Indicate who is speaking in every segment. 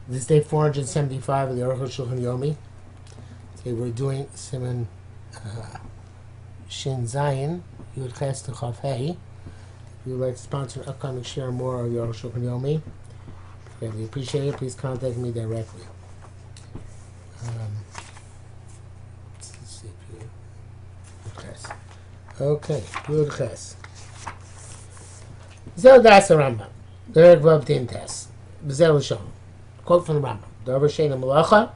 Speaker 1: This is day 475 of the Arukh HaShulchan Yomi. Today we're doing Siman Shin Zayin, Yud Ches to Chav Hey. If you would like to sponsor an upcoming share more of the Arukh HaShulchan Yomi, greatly appreciate it. Please contact me directly. Let's see if you Yud Ches. Okay, Yud Ches. Zel Das Rambam. Derek Vav Din Tes. B'Zel Shon. Quote from the Rambam: "Davar shein a malacha,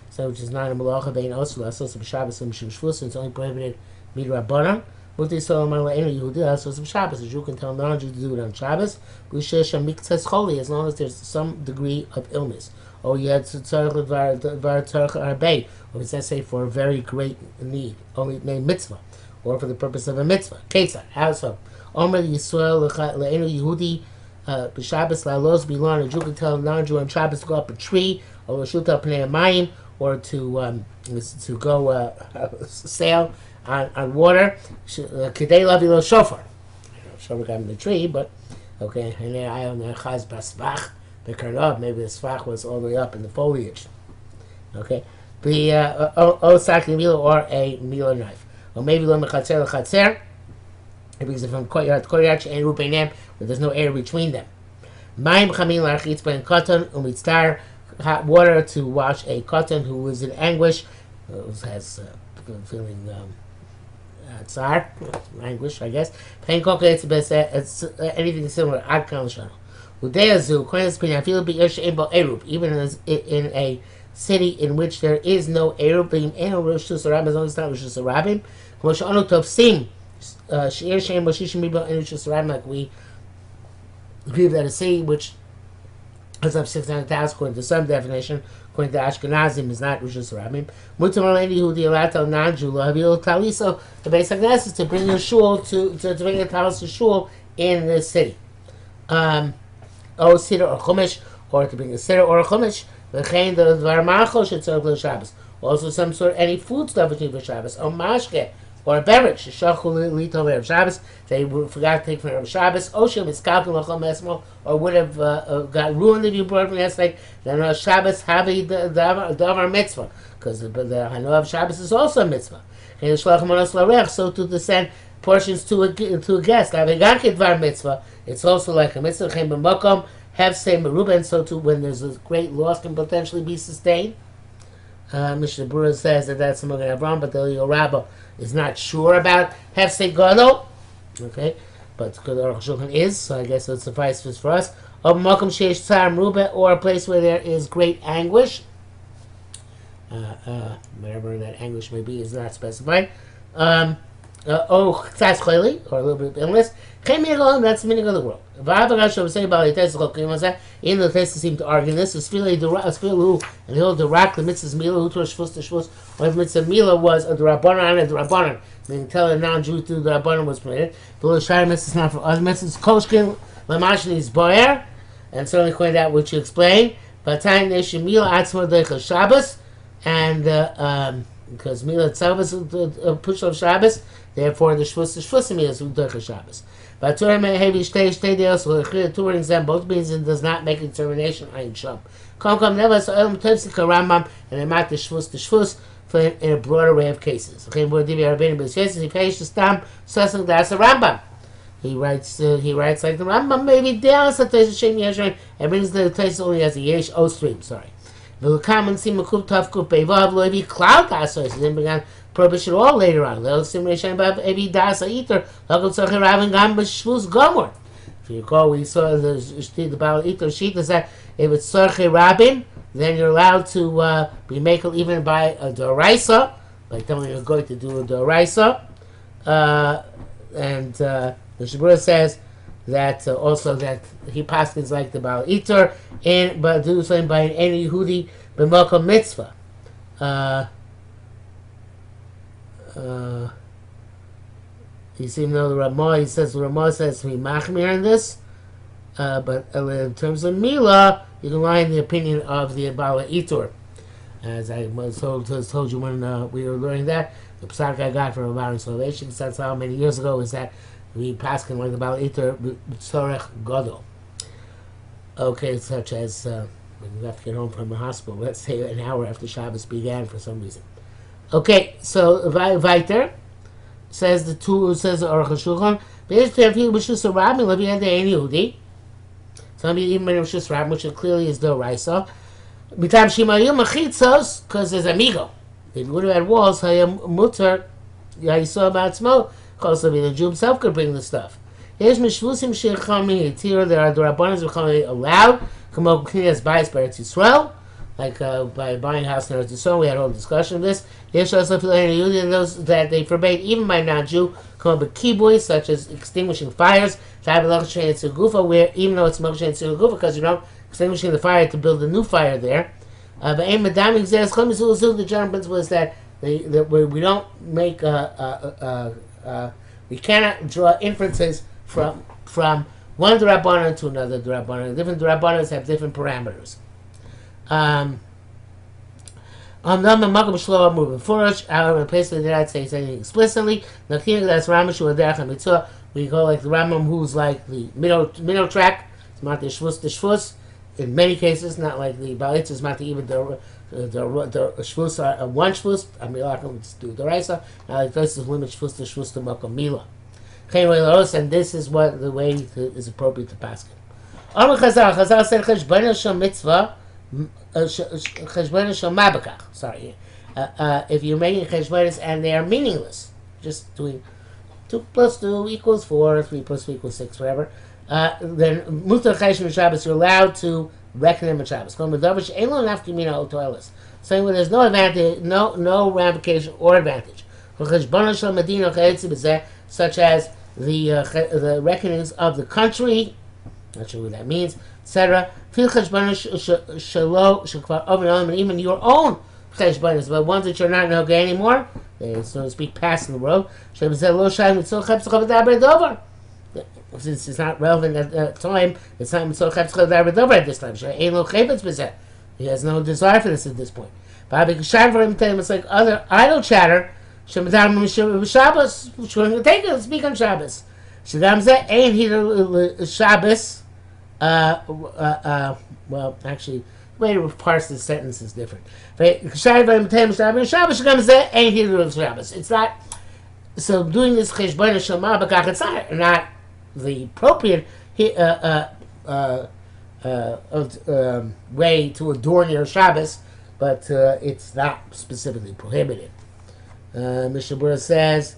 Speaker 1: so which is not a malacha bein osur lasos b'Shabbos and mishum shvus, and it's only prohibited midrabanan. Muti solomon le'enu Yehudi lasos b'Shabbos. A Jew can tell non-Jew to do it on Shabbos. B'Shesh miktzas choli, as long as there's some degree of illness. Or you had tzarich levar tzarich arbei, or it says say for a very great need, only named mitzvah, or for the purpose of a mitzvah. Ketzah, how so? Omer Yisrael le'enu Yehudi." B'Shabbos la'los bilan, a Jew can tell a non-Jew on Shabbos to go up a tree, or l'shuta pnei mayim, or to go sail on water. K'dei lavi lo shofar. Shofar got in the tree, but okay. And then I own the chaz basvach the karnov. Maybe the svach was all the way up in the foliage. Okay, the osak mila or a mila knife, or maybe lo mechatzer lechatzer. Because from courtyard to courtyard, and rupeinem, but there's no air between them. Mayim chamin la'achitz ben cotton umitztar, hot water to wash a cotton who is in anguish, has feeling tsar, anguish, I guess. Pain koka it's anything similar. Ad kan l'shano. Udeyazu koines pin afil be'ir she'en bo erup, even in a city in which there is no erup, be'im eno rosh hashanah, as long as it's not rosh hashanah. Kmo she'anu tofsim. She'er she'en bo shishim ribo eno rosh hashanah, like we believe that a city which has up 600,000 according to some definition, according to Ashkenazim, is not Rosh Hashanah. Mutar l'eni Yehudi allowed to non-Jew l'havil taliso. The basic is to bring a shul to bring a talis to shul in the city. Or siddur or chumash, or to bring a siddur or a chumash. V'chein the dvar machol shetzorach l'Shabbos. Also some sort any food stuff between for Shabbos. Or mashke, or a beverage. Shachul lito erev Shabbos. They forgot to take from erev Shabbos. Oshim is kalkin l'chol mesmo, or would have got ruined if you brought from yesterday. Then Shabbos havi davar mitzvah, because the Hanu of Shabbos is also a mitzvah. So to send portions to a guest, dvar mitzvah, it's also like a mitzvah. Have say meruben, so too when there's a great loss can potentially be sustained. Mishnah Berurah says that that's the Magen Avraham, but the Eliyah Rabbah is not sure about Hefsei Gadol. Okay, but the Arukh HaShulchan is, so I guess it suffices for us. Or a place where there is great anguish. Whatever that anguish may be is not specified. Or a little bit of illness. That's the meaning of the world. In the Tesis seem to argue this. And he'll direct the mitzvah's mila, who to shvus to shvus, or if mitzvah mila was a drabanan and a drabanan, meaning tell a non-Jew to the drabanan was permitted. The little shire mitzvah is not for other mitzvahs. Kolshkin lamashni is boyer, and certainly according to that which you explained. But time nation mila atzma deichel Shabbos, and because mila itself is a push of Shabbos, therefore the shvus mila is deichel Shabbos. But Torah may have stay there, so the two exam both means it does not make a determination. Ayin sham. Come never so Tefsik Rambam and I'm the shvus for in a broader array of cases. Okay, more divi Rabbeinu b'Yisrael. He pays the stam sasang that's a Rambam. He writes like the Rambam. Maybe down so Tefsik Shem Yeshua and brings the Tefsik only as a yesh o stream. Sorry. The common sim kup taf kup bevav lo evi cloud asos. Then began prohibition all later on. If you recall, we saw the Baal Iter sheet is that if it's Tzarchei Rabin, then you're allowed to be makel even by a Doraisa, by telling you're going to do a Doraisa. And the Shabura says that also that he paskins like the Baal Iter, but do something by an Eni Yehudi b'Malka Mitzvah. You see, the Ramah says to be machmir in this, but in terms of Mila, you can lie in the opinion of the Bala Itur. As I told you when we were learning that, the psak I got from Amaran Salvation, that's how many years ago, is that we passed like the Bala Itur Tzorech Gadol. Okay, such as when you have to get home from the hospital, let's say an hour after Shabbos began for some reason. Okay, so weiter says the Arukh HaShulchan. Some even in Rishus Rabbim, which clearly is Doraisa. Because there's amigo. If you would have had walls, mutter, you saw about smoke. The Jew himself could bring the stuff. There are Rabbanos allowed. Like by buying a house in Eretz Yisrael, we had a whole discussion of this. There's also those that they forbade even by non-Jew, called kiboy, such as extinguishing fires. Where even though it's because you don't extinguishing the fire to build a new fire there. But the general principle is that we don't make we cannot draw inferences from one D'Rabbanan to another D'Rabbanan. Different D'Rabbanans have different parameters. However, in place they did not say anything explicitly. We go like the Rambam, who's like the middle track. It's not the shvus. In many cases, not like the Balitz is not the even the shvus are one shvus. I mean, let's do the Raisa. Now, like this is limit shvus to makom mila. And this is what the way is appropriate to paskin. Chazal said cheshbon shel mitzvah. Cheshbon shel mabakach. Sorry, if you're making cheshbonis and they are meaningless, just doing 2 + 2 = 4, 3 + 3 = 6, whatever. Then mutar cheshbon Shabbos, you're allowed to reckon them at Shabbos. Saying where there's no advantage, no ramification or advantage. Such as the reckonings of the country, not sure what that means, etc. And even your own cheshbonis, but ones that you're not nogay anymore, they, so to speak, pass in the road. Since it's not relevant at that time, it's not so at this time. He has no desire for this at this point. It's like other idle chatter. Shabbos, which we're going to take it, speak on Shabbos. Shabbos. Well, actually, the way to parse this sentence is different. It's not. So doing this cheshbon shel mabakach, it's not the appropriate way to adorn your Shabbos, but it's not specifically prohibited. Mishnah Berurah says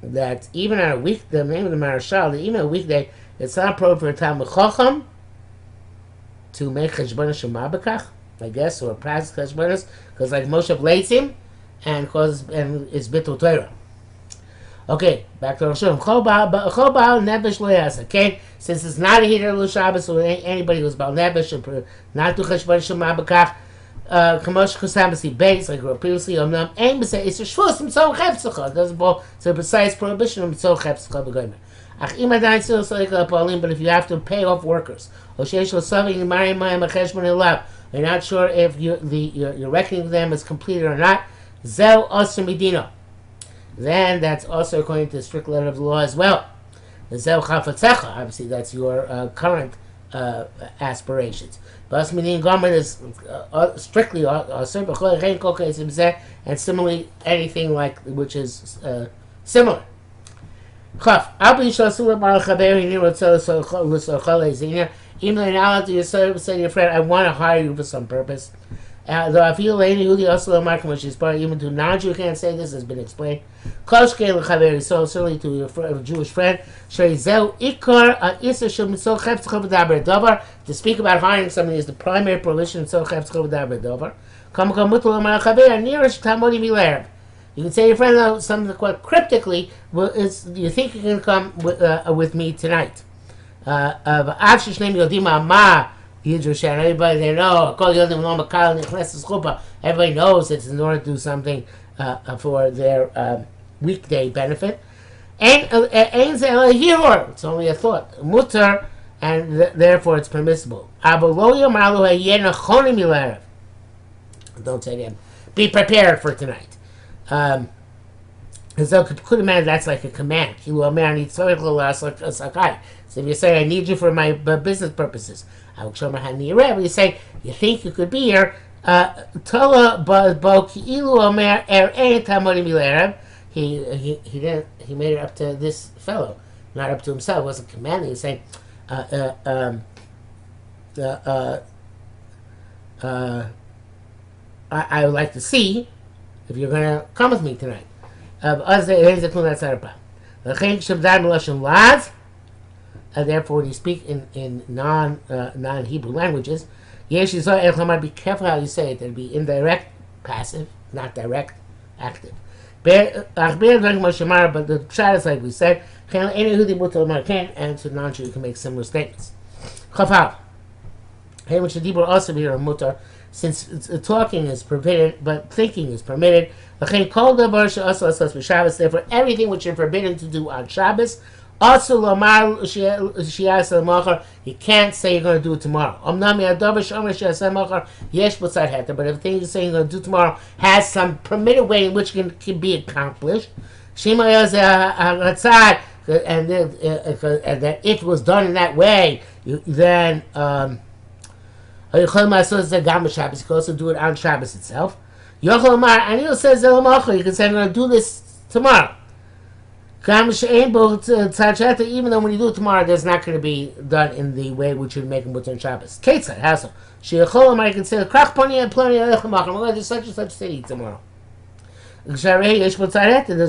Speaker 1: that even on a week, the name of the Marashal, that even a weekday, it's not appropriate for a Talmid Chacham to make cheshbon shel mabakach, I guess, or practice cheshbonos, because like Moshe Leitzim, and it's bitul Torah. Okay, back to Roshon. Okay, since it's not a heater of Shabbos, so anybody who's Baal Nebesh should not do cheshbon shel mabakach. Kamosh Kusamasi base, like I grew previously, aim to say it's a shvus mitzvah chepsacha. It doesn't ball. It's a precise prohibition of mitzvah chepsacha b'goymer. Ach imadayin still like a palim, but if you have to pay off workers, or sheish lo saving marim mayim a cheshbon elav, you're not sure if your reckoning of them is completed or not. Zel aser medina. Then that's also according to the strict letter of the law as well. Zel chafatzecha. Obviously, that's your current aspirations. Bas Medin garment is strictly and similarly anything like which is similar. Even though you're not allowed to say to your friend, I want to hire you for some purpose. Though I feel which is part even to non-Jew can't say this, has been explained. So certainly to your Jewish friend, to speak about hiring somebody is the primary prohibition of you can say to your friend something quite cryptically, you think you can come with me tonight. Everybody they know. Everybody knows it's in order to do something for their weekday benefit. It's only a thought. Mutter, and therefore it's permissible. Don't say to him, be prepared for tonight. So could imagine that's like a command. So if you say, I need you for my business purposes, You say, you think you could be here. Tola bo ki'ilu omer ein tamodim bilerev. He made it up to this fellow, not up to himself. He wasn't commanding. He was saying, I would like to see if you're going to come with me tonight. That's not a problem. Therefore, when you speak in non-Hebrew languages, be careful how you say it. It'll be indirect, passive, not direct, active. But the pshat is like we said, and to non-Jew you can make similar statements. Also be a mutar, since talking is forbidden, but thinking is permitted. Therefore, everything which you're forbidden to do on Shabbos, also you can't say you're going to do it tomorrow. But if the thing you're saying you're going to do tomorrow has some permitted way in which it can be accomplished, and that if it was done in that way, then you can also do it on Shabbos itself. And he says, you can say, I'm going to do this tomorrow. Even though when you do it tomorrow, there's not going to be done in the way which would make him mutar on Shabbos. Ketzad, hassle. I can say, I'm going to do such and such city tomorrow. There's a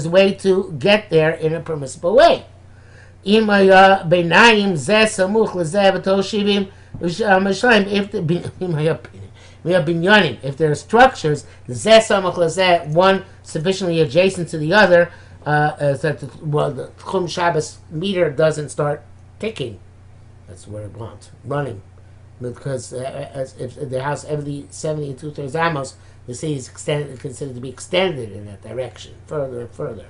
Speaker 1: way to get there in a permissible way. If there are structures, one sufficiently adjacent to the other, that the Chum Shabbos meter doesn't start ticking. That's what it wants, running. Because if the house every 70 and 2/3 amos, the city is considered to be extended in that direction, further and further.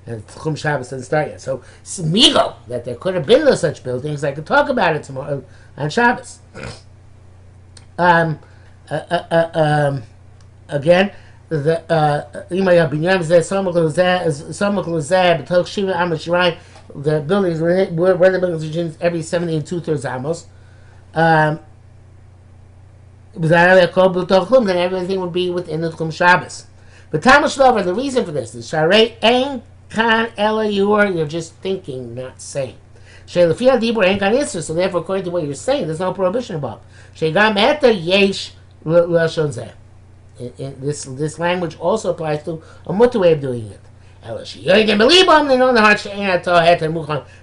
Speaker 1: And Chum Shabbos doesn't start yet. So, Smigo, that there could have been no such buildings, I could talk about it tomorrow on Shabbos. Again, the buildings where the buildings are every 70 and 2/3 amos. Then everything would be within the Chum Shabbos. But Tamash Lover, the reason for this is Sharei Ein Kan Ela you're just thinking, not saying. Sheilafia Dibur Ein Kan Isser, so therefore, according to what you're saying, there's no prohibition about. Sheigam Eta Yesh Lashon Zeh. This language also applies to a mutter way of doing it. They know in the heart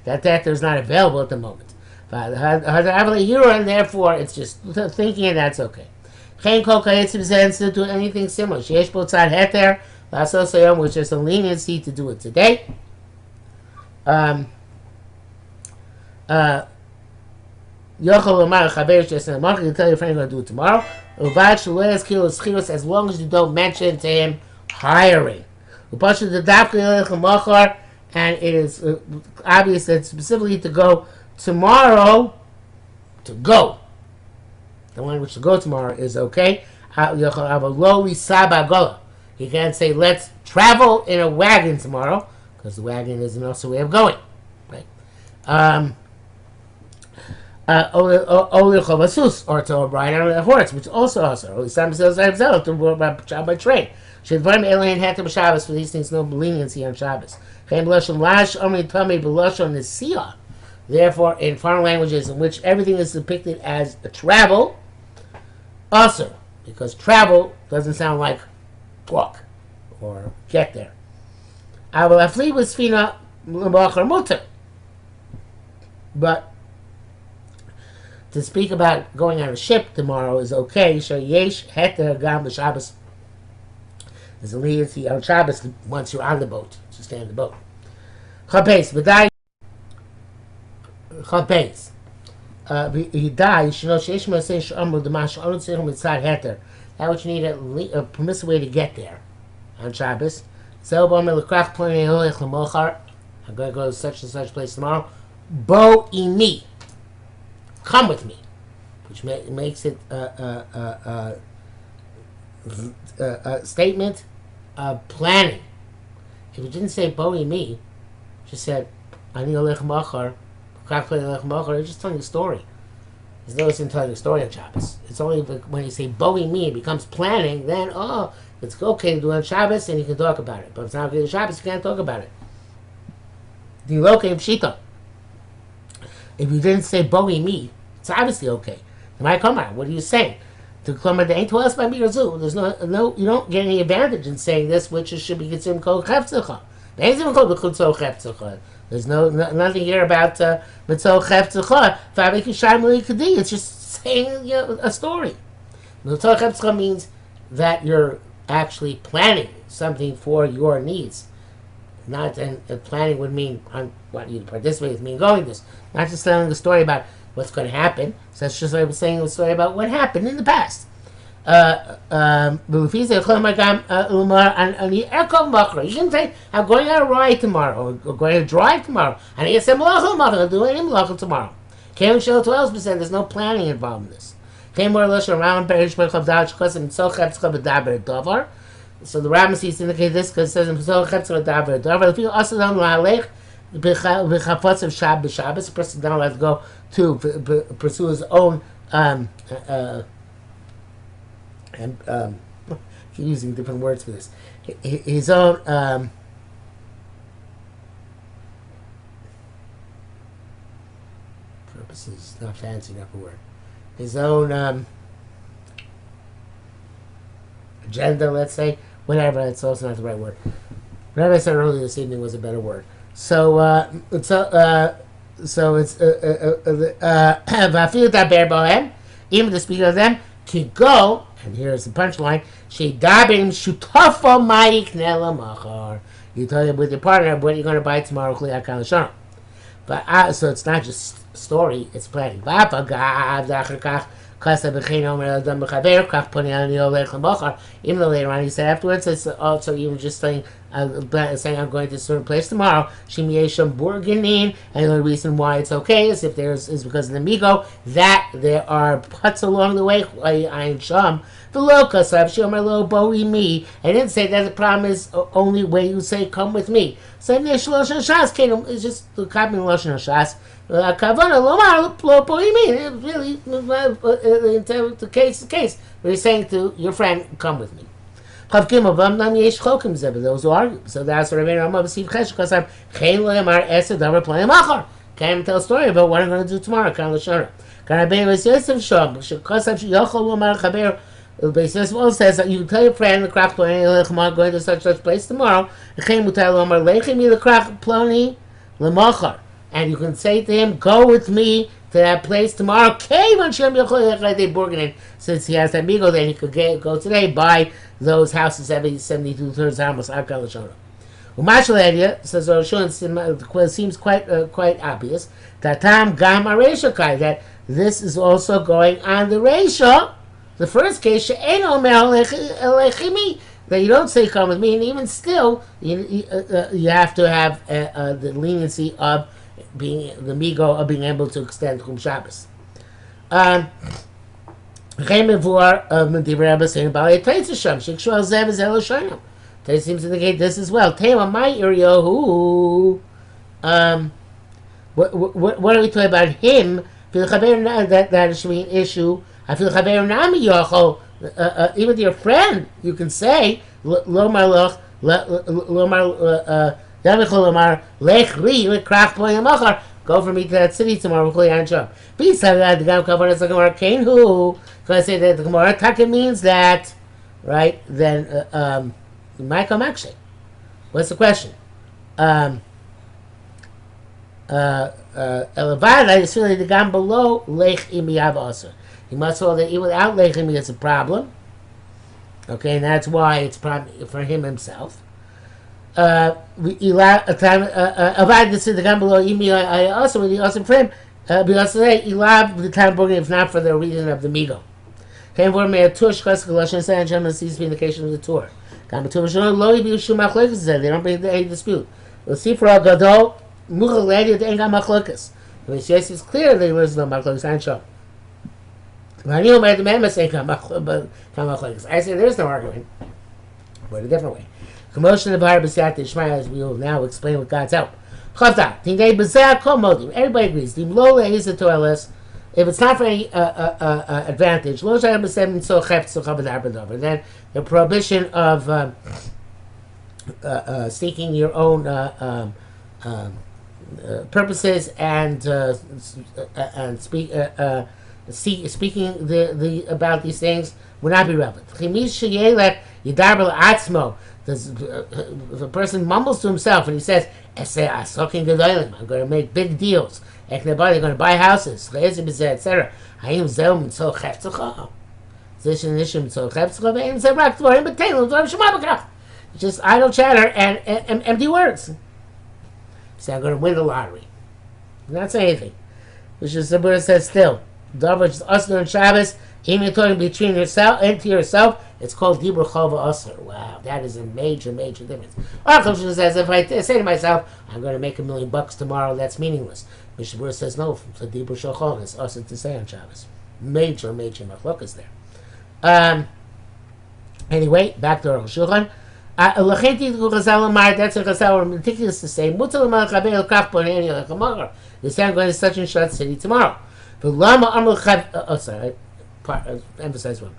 Speaker 1: that is not available at the moment. And therefore, it's just thinking, and that's okay. To do anything similar. Which is a leniency to do it today. You can tell your friend you're going to do it tomorrow. As long as you don't mention to him hiring. And it is obvious that specifically to go tomorrow, to go. The language to go tomorrow is okay. You have a lowly sabagola. You can't say, let's travel in a wagon tomorrow, because the wagon is also a way of going. Right? Or to ride on a horse, which also only some says to by train. For these things, no leniency on Shabbos. Therefore, in foreign languages in which everything is depicted as a travel, also, because travel doesn't sound like walk or get there. But to speak about going on a ship tomorrow is okay. There's a leniency on Shabbos once you're on the boat, to stay on the boat. Chabes. That which you need a permissive way to get there on Shabbos. I'm going to go to such and such place tomorrow. Bo imi, come with me, which makes it a statement of planning. If it didn't say bo imi, just said ani olech machar, it's just telling a story. There's no sense in telling a story on Shabbos. It's only when you say Bowie me, it becomes planning, then, it's okay to do it on Shabbos and you can talk about it. But if it's not okay on Shabbos, you can't talk about it. The Loke Pshita. If you didn't say Bowie me, it's obviously okay. What are you saying? To Klomar, there ain't to us by me or Zu. There's no, you don't get any advantage in saying this, which should be considered Kol Chefzecha. There's nothing here about Mitzvah Chefzecha. It's just saying a story. Mitzvah Chefzecha means that you're actually planning something for your needs. Not and planning would mean on what you participate would mean going this. Not just telling a story about what's going to happen. So that's just like I was saying a story about what happened in the past. You shouldn't say I'm going on a ride tomorrow or going to drive tomorrow. And I say I'll do any malacha tomorrow. There's no planning involved in this. So the Rambam seems to indicate this because it says in Pesach Chetzer Davar Davar. If you also don't lahalech b'chafotz of Shabbos, a person doesn't have to go to pursue his own keep using different words for this. His own purposes, not fancy enough a word. His own agenda, let's say. Whatever, it's also not the right word. Whatever I said earlier this evening was a better word. So it's even the speaker of them can go, and here's the punchline, you tell him with your partner what you're going to buy tomorrow. But so it's not just story, it's planning. Even though later on he said afterwards, it's also even just saying I'm going to a certain place tomorrow. And the only reason why it's okay is if is because of the migo that there are putts along the way. I didn't say that the problem is only when you say come with me. So it's just the copying Lashon Shas. Really, the case, but he's saying to your friend, come with me. Those who argue. So that's what Rabbi Rama B'Siv Chesh, because I'm can't tell a story about what I'm going to do tomorrow. The basis also says that you tell your friend the crack plony I'm going to such place tomorrow. And you can say to him, go with me to that place tomorrow. Since he has that migo, then he could go today, buy those houses every 72 thirds almost. Says HaShulchan, seems quite obvious that that this is also going on the ratio. The first case, that you don't say come with me, and even still, you have to have the leniency of being the migo of being able to extend Chum Shabbos. It seems to indicate this as well. Tema my area who what are we talking about him? That should be an issue. I feel even to your friend, you can say lomar go for me to that city tomorrow. Besides that, the Gam Kavod is like a Kane who. So I say that the Gemara Taka means that, right? Then might come actually. What's the question? Elevada is really the Gam below Lech Imiyav also. He must hold that even without Lech Imi it's a problem. Okay, and that's why it's problem for him himself. Avad this is the Gam below Imi also with the awesome for him. But also say Ilav the time book if not for the reason of the migo. Came for me a tour shkas galoshan say and German sees the indication of the tour. They don't bring any dispute. We'll see for a gadol mughal lady at enga machlokas. When she says it's clear there was no machlokas and show. I knew my demand was saying machlokas. I said there's no argument, but a different way. Commotion of the bar besat the Shema, as we will now explain with God's help. Chavta, Tindei Bezeh Kol Modim. Everybody agrees. Dim Lola is the toilets. If it's not for any advantage, then the prohibition of seeking your own purposes and speaking about these things would not be relevant. If a person mumbles to himself and he says, I'm going to make big deals, they're going to buy houses, etc. Just idle chatter and empty words. Say, I'm going to win the lottery. Not say anything. Which is the Buddha says still. Davar is Asr on Shabbos. Even you're talking between yourself and to yourself, it's called Dibur Chova Asr. Wow, that is a major, major difference. Arukh HaShulchan says, if I say to myself, I'm going to make $1 million tomorrow, that's meaningless. Mishnah Buddha says, no, it's a Dibur Shachol. It's Asr to say on Shabbos. Major, major machlokas there. Anyway, back to Arukh HaShulchan. That's a Chazal meticulous to say. You say I'm going to such and such city tomorrow. Sorry, I emphasize wrong.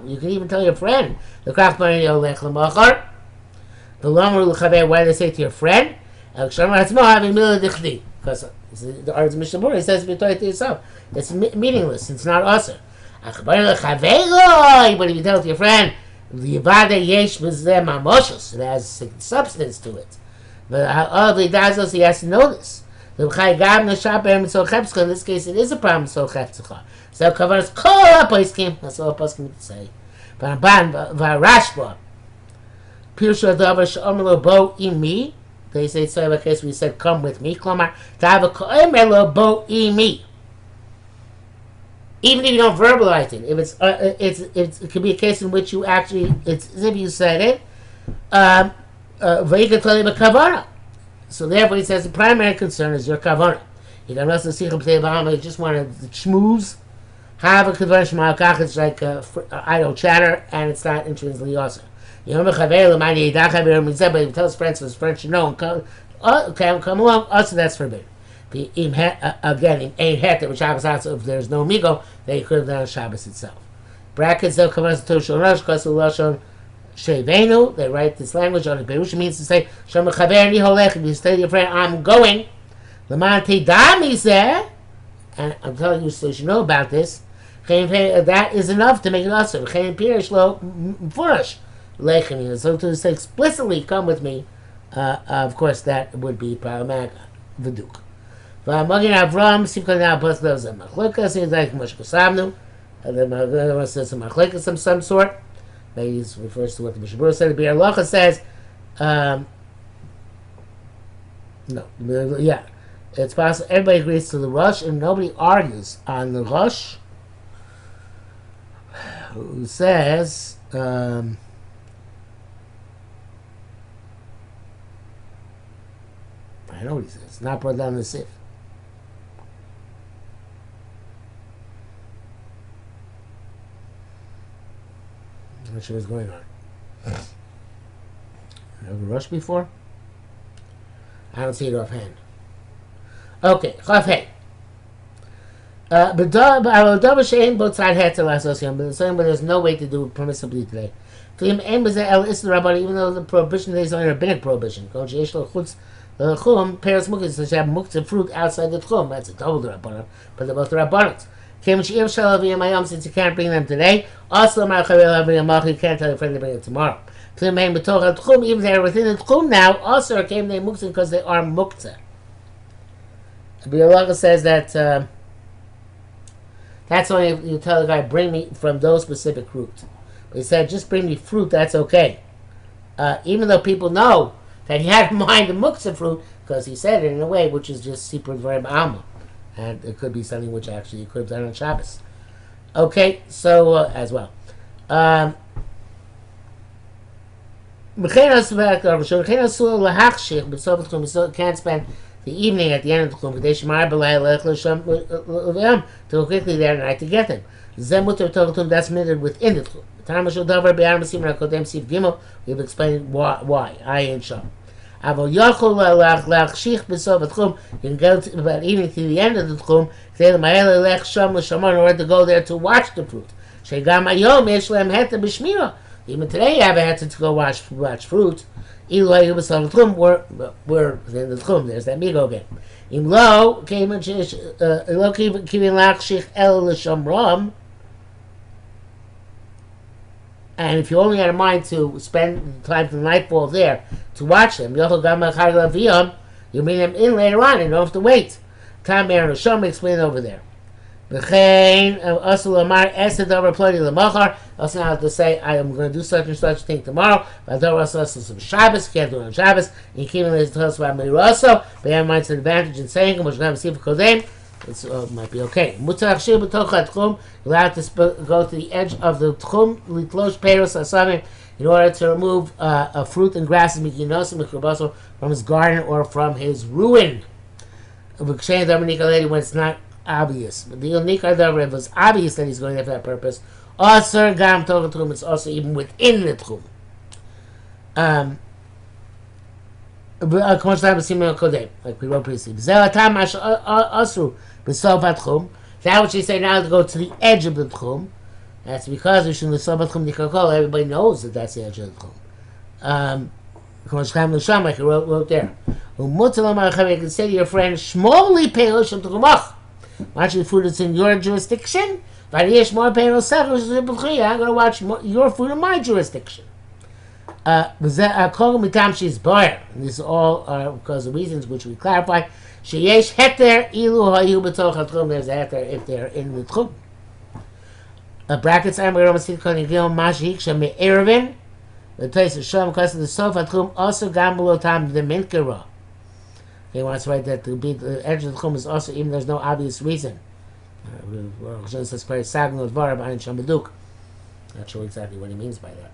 Speaker 1: You can even tell your friend. Why do they say to your friend? Because the Arz Mishnah Berurah says, be talking to yourself. It's meaningless. It's not awesome. But if you tell it to your friend, it has substance to it. But all he does is he has to know this. In this case, it is a problem. So covers came. That's all Pasuk to say. Rashba, Pirsha Davar Shomelo Bo Imi. They say so. In case we said, "Come with me." Klomar Tava Koemelo Bo Imi. Even if you don't verbalize it, if it could be a case in which you actually, it's as if you said it. So therefore, he says the primary concern is your kavanah. You don't just want to schmooze, have a kavanah. It's like idle chatter, and it's not intrinsically also. You know, but if you tell his friends, so his friends should know, come along. Also, that's forbidden. Again, in ain't heter, which happens also if there's no migo, they could have done on Shabbos itself. Brackets they'll come as to Shon Shevenu. They write this language on the Berush means to say Shom Chaver Ni Holech. If you say to your friend, I'm going. Lamante Dami said, and I'm telling you so you should know about this. That is enough to make it also. Pirish Lo Furish Lechem. So to say explicitly, come with me. Of course, that would be problematic. V'duk. V'amagin Avram Sivkon now both those are machlokas. He's like Moshe Samnu. And then Machlokas says some machlokas of some sort. Maybe it refers to what the Mishnah Berurah said. The Biur Halacha says, no, yeah, it's possible. Everybody agrees to the Rosh, and nobody argues on the Rosh. Who says, I know what he says. It's not brought down the Sif. I'm not sure what's going on. Have a rush before? I don't see it offhand. Okay, Chaf Hey. But there's no way to do it permissibly today. Even though the prohibition today is only a rabbinic prohibition. Pears muktzah, so you have muktzah fruit outside the tchum. That's a double rabbanon, but they're both rabbanons. Since you can't bring them today, also you can't tell your friend to bring it tomorrow. Even if they're within the tchum now, also came they muktzah because they are muktzah. Biur Halacha says that that's only if you tell the guy, bring me from those specific fruits. But he said, just bring me fruit, that's okay. Even though people know that he had in mind the muktzah fruit, because he said it in a way which is just sipur dvarim alma. And it could be something which actually you could have done on Shabbos. Okay, so as well. You can't spend the evening at the end of the Chum to go quickly there at night to get them. That's minted within the Chum. We've explained why. I ain't sure. Avo yochol lachshich b'sov atchum. You can go about eating to the end of the tchum. In order to go there to watch the fruit. Shegam ayom yesh lehem heta b'shmira. Even today you have a heta to go watch fruit. Ilu hayu b'sov atchum. We're in the tchum. There's that migo again. Im lo kivin lachshich el l'shamram. And if you only had a mind to spend time from nightfall there to watch them, you bring them in later on and you don't have to wait. Tam Aaron Hashem explained over there. Also now to say, I am going to do such and such thing tomorrow. But some Shabbos, can't do it on Shabbos. And keeping this to us about Meir also. But you have mind's advantage in saying, which we have to see for Kodem. It might be okay. Allowed to go to the edge of the tchum in order to remove fruit and grasses from his garden or from his ruin. When it's not obvious. But the if it was obvious that he's going there for that purpose, it's also even within the tchum. Like we wrote previously. That which they say now to go to the edge of the tchum. That's because everybody knows that that's the edge of the tchum. Like he wrote there. You can say to your friend, Shmoli Pelosh Tchumach. Watch the food that's in your jurisdiction. I'm going to watch your food in my jurisdiction. These all are because of reasons which we clarify. Sheyesh heter ilu hayu b'toch hatchum. There's a heter if they're in the tchum. Brackets. I'm going to see calling gil mashik shem erevin. The place of shom because of the sof hatchum also gam below tam the minkara. He wants to write that to be the edge of the tchum is also even there's no obvious reason. Says very sagno dvar behind shamaduk. Not sure exactly what he means by that.